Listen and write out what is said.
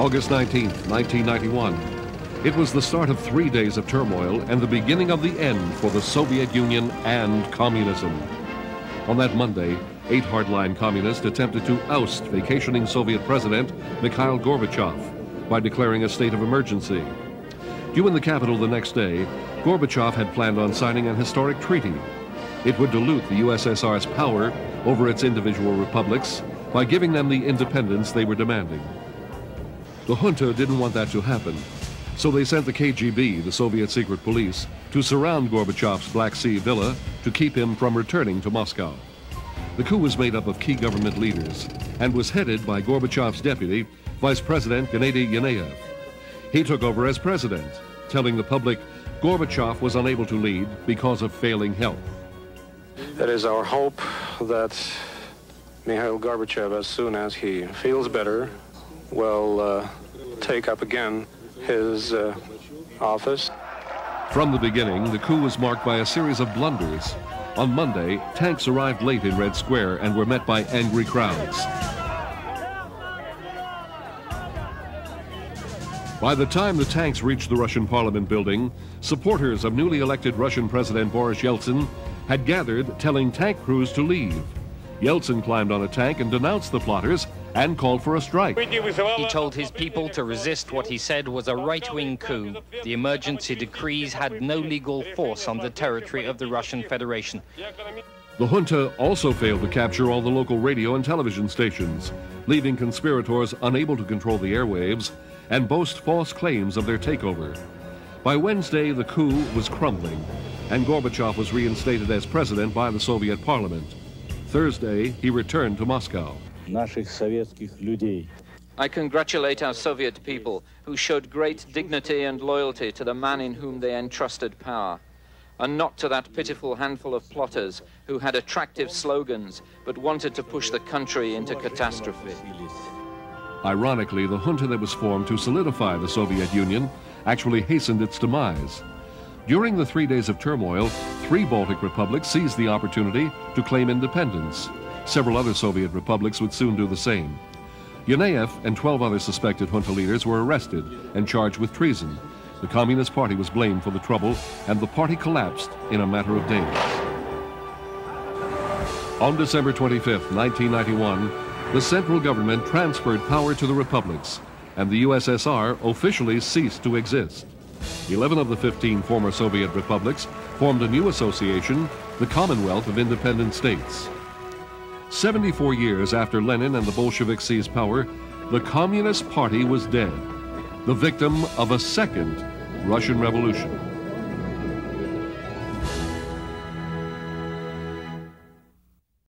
August 19, 1991. It was the start of 3 days of turmoil and the beginning of the end for the Soviet Union and communism. On that Monday, 8 hardline communists attempted to oust vacationing Soviet President Mikhail Gorbatsjov by declaring a state of emergency. Due in the capital the next day, Gorbatsjov had planned on signing an historic treaty. It would dilute the USSR's power over its individual republics by giving them the independence they were demanding. The junta didn't want that to happen, so they sent the KGB, the Soviet secret police, to surround Gorbatsov's Black Sea villa to keep him from returning to Moscow. The coup was made up of key government leaders and was headed by Gorbatsov's deputy, Vice President Gennady Yaneyev. He took over as president, telling the public Gorbatsjov was unable to lead because of failing health. It is our hope that Mikhail Gorbachev, as soon as he feels better, will take up again his office. From the beginning, the coup was marked by a series of blunders. On Monday, tanks arrived late in Red Square and were met by angry crowds. By the time the tanks reached the Russian Parliament building, supporters of newly elected Russian President Boris Yeltsin had gathered, telling tank crews to leave. Yeltsin climbed on a tank and denounced the plotters and called for a strike. He told his people to resist what he said was a right-wing coup. The emergency decrees had no legal force on the territory of the Russian Federation. The junta also failed to capture all the local radio and television stations, leaving conspirators unable to control the airwaves and boast false claims of their takeover. By Wednesday, the coup was crumbling, and Gorbachev was reinstated as president by the Soviet Parliament. Thursday, he returned to Moscow. I congratulate our Soviet people, who showed great dignity and loyalty to the man in whom they entrusted power, and not to that pitiful handful of plotters who had attractive slogans but wanted to push the country into catastrophe. Ironically, the junta that was formed to solidify the Soviet Union actually hastened its demise. During the 3 days of turmoil, 3 Baltic republics seized the opportunity to claim independence. Several other Soviet republics would soon do the same. Yaneyev and 12 other suspected junta leaders were arrested and charged with treason. The Communist Party was blamed for the trouble, and the party collapsed in a matter of days. On December 25, 1991, the central government transferred power to the republics, and the USSR officially ceased to exist. 11 of the 15 former Soviet republics formed a new association, the Commonwealth of Independent States. 74 years after Lenin and the Bolsheviks seized power, the Communist Party was dead, the victim of a second Russian Revolution.